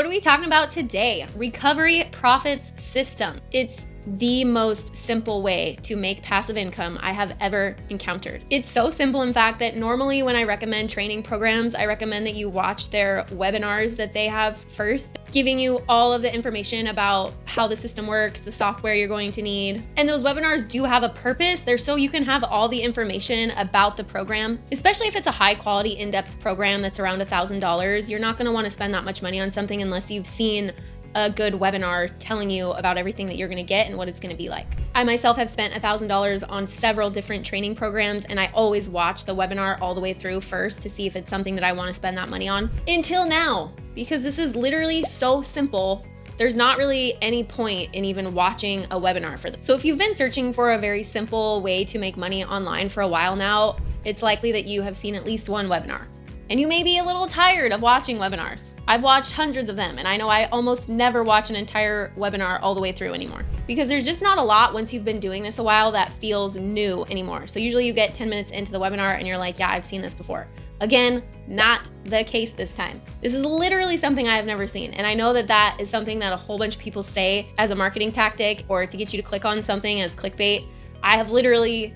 what are we talking about today? Recovery Profits System. It's the most simple way to make passive income I have ever encountered. It's so simple, in fact, that normally when I recommend training programs, I recommend that you watch their webinars that they have first, giving you all of the information about how the system works, the software you're going to need. And those webinars do have a purpose. They're so you can have all the information about the program, especially if it's a high quality, in-depth program that's around $1,000. You're not going to want to spend that much money on something unless you've seen a good webinar telling you about everything that you're going to get and what it's going to be like. I myself have spent $1,000 on several different training programs, and I always watch the webinar all the way through first to see if it's something that I want to spend that money on. Until now, because this is literally so simple, there's not really any point in even watching a webinar for this. So if you've been searching for a very simple way to make money online for a while now, it's likely that you have seen at least one webinar. And you may be a little tired of watching webinars. I've watched hundreds of them, and I know I almost never watch an entire webinar all the way through anymore, because there's just not a lot once you've been doing this a while that feels new anymore. So usually you get 10 minutes into the webinar and you're like, yeah, I've seen this before. Again, not the case this time. This is literally something I have never seen. And I know that that is something that a whole bunch of people say as a marketing tactic or to get you to click on something as clickbait. I have literally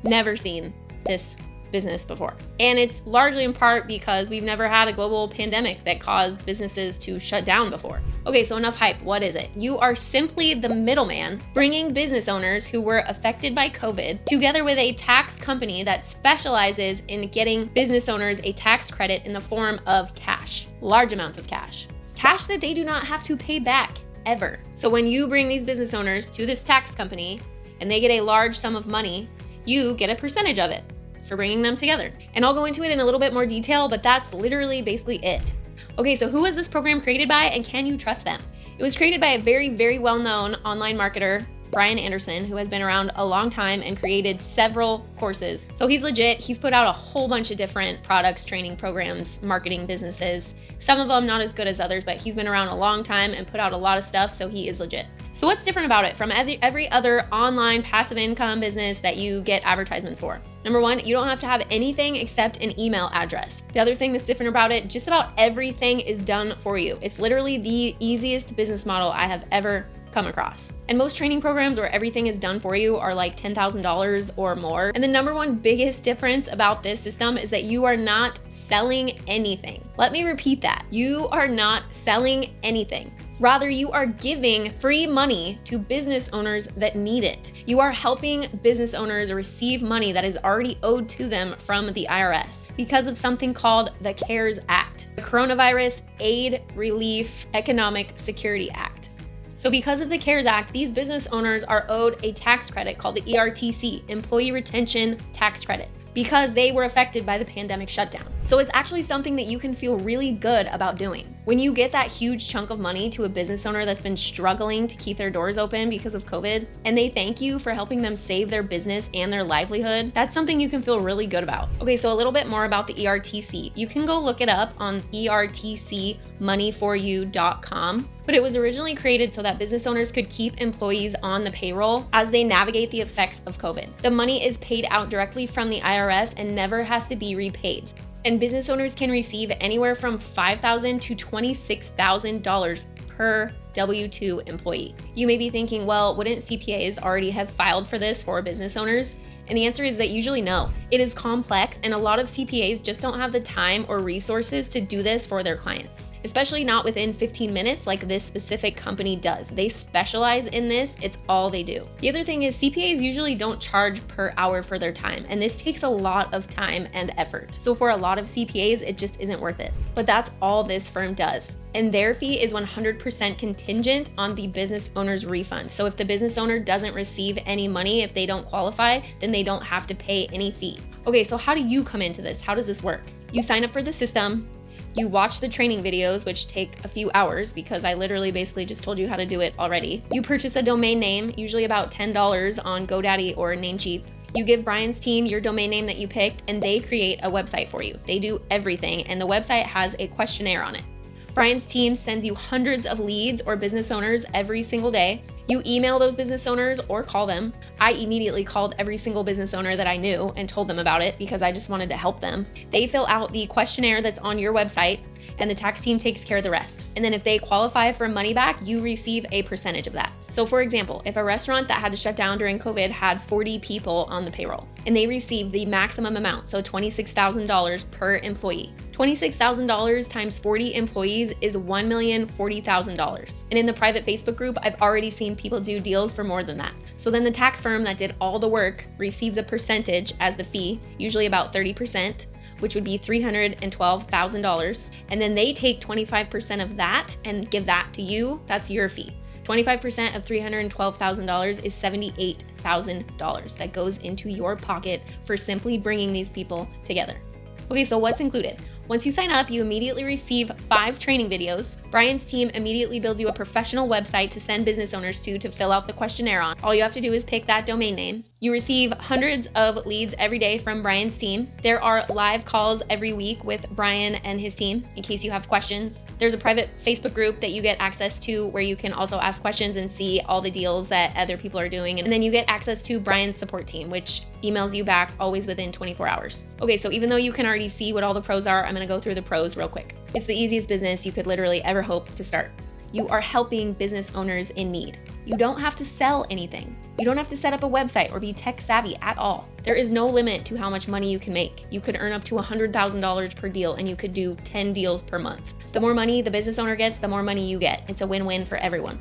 never seen this business before. And it's largely in part because we've never had a global pandemic that caused businesses to shut down before. Okay, so enough hype. What is it? You are simply the middleman bringing business owners who were affected by COVID together with a tax company that specializes in getting business owners a tax credit in the form of cash, large amounts of cash that they do not have to pay back ever. So when you bring these business owners to this tax company and they get a large sum of money, you get a percentage of it for bringing them together. And I'll go into it in a little bit more detail, but that's literally basically it. Okay, so who was this program created by, and can you trust them? It was created by a very, very well-known online marketer, Brian Anderson, who has been around a long time and created several courses. So he's legit. He's put out a whole bunch of different products, training programs, marketing businesses. Some of them not as good as others, but he's been around a long time and put out a lot of stuff, so he is legit. So what's different about it from every other online passive income business that you get advertisements for? Number one, you don't have to have anything except an email address. The other thing that's different about it, just about everything is done for you. It's literally the easiest business model I have ever come across. And most training programs where everything is done for you are like $10,000 or more. And the number one biggest difference about this system is that you are not selling anything. Let me repeat that. You are not selling anything. Rather, you are giving free money to business owners that need it. You are helping business owners receive money that is already owed to them from the IRS because of something called the CARES Act, the Coronavirus Aid, Relief, Economic Security Act. So because of the CARES Act, these business owners are owed a tax credit called the ERTC, Employee Retention Tax Credit, because they were affected by the pandemic shutdown. So it's actually something that you can feel really good about doing. When you get that huge chunk of money to a business owner that's been struggling to keep their doors open because of COVID, and they thank you for helping them save their business and their livelihood, that's something you can feel really good about. Okay, so a little bit more about the ERTC. You can go look it up on ertcmoneyforyou.com. But it was originally created so that business owners could keep employees on the payroll as they navigate the effects of COVID. The money is paid out directly from the IRS and never has to be repaid. And business owners can receive anywhere from $5,000 to $26,000 per W-2 employee. You may be thinking, well, wouldn't CPAs already have filed for this for business owners? And the answer is that usually no. It is complex, and a lot of CPAs just don't have the time or resources to do this for their clients, especially not within 15 minutes like this specific company does. They specialize in this, it's all they do. The other thing is CPAs usually don't charge per hour for their time, and this takes a lot of time and effort. So for a lot of CPAs, it just isn't worth it. But that's all this firm does. And their fee is 100% contingent on the business owner's refund. So if the business owner doesn't receive any money, if they don't qualify, then they don't have to pay any fee. Okay, so how do you come into this? How does this work? You sign up for the system. You watch the training videos, which take a few hours because I literally basically just told you how to do it already. You purchase a domain name, usually about $10 on GoDaddy or Namecheap. You give Brian's team your domain name that you picked, and they create a website for you. They do everything, and the website has a questionnaire on it. Brian's team sends you hundreds of leads or business owners every single day. You email those business owners or call them. I immediately called every single business owner that I knew and told them about it because I just wanted to help them. They fill out the questionnaire that's on your website and the tax team takes care of the rest. And then if they qualify for money back, you receive a percentage of that. So for example, if a restaurant that had to shut down during COVID had 40 people on the payroll and they received the maximum amount, so $26,000 per employee, $26,000 times 40 employees is $1,040,000. And in the private Facebook group, I've already seen people do deals for more than that. So then the tax firm that did all the work receives a percentage as the fee, usually about 30%, which would be $312,000. And then they take 25% of that and give that to you. That's your fee. 25% of $312,000 is $78,000 that goes into your pocket for simply bringing these people together. Okay, so what's included? Once you sign up, you immediately receive 5 training videos. Brian's team immediately builds you a professional website to send business owners to fill out the questionnaire on. All you have to do is pick that domain name. You receive hundreds of leads every day from Brian's team. There are live calls every week with Brian and his team in case you have questions. There's a private Facebook group that you get access to where you can also ask questions and see all the deals that other people are doing. And then you get access to Brian's support team, which emails you back always within 24 hours. Okay, so even though you can already see what all the pros are, I'm gonna go through the pros real quick. It's the easiest business you could literally ever hope to start. You are helping business owners in need. You don't have to sell anything. You don't have to set up a website or be tech savvy at all. There is no limit to how much money you can make. You could earn up to $100,000 per deal and you could do 10 deals per month. The more money the business owner gets, the more money you get. It's a win-win for everyone.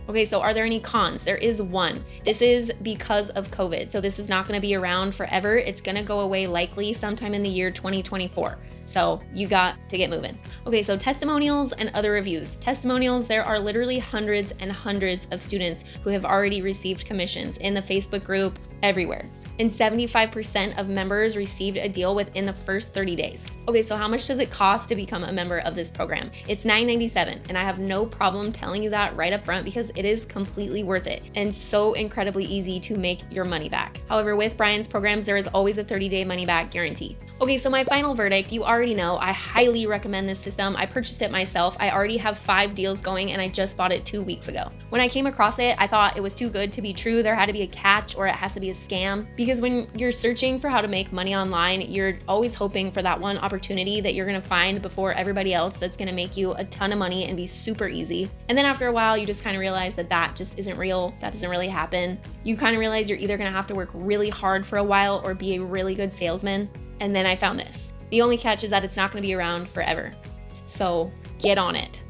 Okay, so are there any cons? There is one. This is because of COVID. So this is not going to be around forever. It's going to go away likely sometime in the year 2024. So you got to get moving. Okay, so testimonials and other reviews. Testimonials, there are literally hundreds and hundreds of students who have already received commissions in the Facebook group, everywhere. And 75% of members received a deal within the first 30 days. Okay, so how much does it cost to become a member of this program? It's $9.97, and I have no problem telling you that right up front because it is completely worth it and so incredibly easy to make your money back. However, with Brian's programs, there is always a 30-day money-back guarantee. Okay, so my final verdict, you already know, I highly recommend this system. I purchased it myself. I already have 5 deals going, and I just bought it 2 weeks ago. When I came across it, I thought it was too good to be true. There had to be a catch or it has to be a scam. Because when you're searching for how to make money online, you're always hoping for that one opportunity that you're gonna find before everybody else that's gonna make you a ton of money and be super easy. And then after a while, you just kind of realize that that just isn't real. That doesn't really happen. You kind of realize you're either gonna have to work really hard for a while or be a really good salesman. And then I found this. The only catch is that it's not gonna be around forever. So get on it.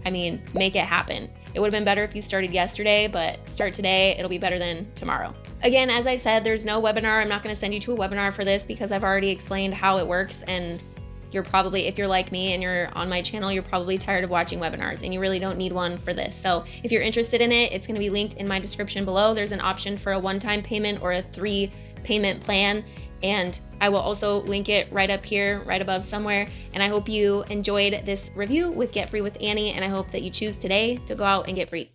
I mean, make it happen. It would have been better if you started yesterday, but start today, it'll be better than tomorrow. Again, as I said, there's no webinar. I'm not gonna send you to a webinar for this because I've already explained how it works, and you're probably, if you're like me and you're on my channel, you're probably tired of watching webinars and you really don't need one for this. So if you're interested in it, it's gonna be linked in my description below. There's an option for a one-time payment or a 3-payment plan. And I will also link it right up here, right above somewhere. And I hope you enjoyed this review with Get Free with Annie. And I hope that you choose today to go out and get free.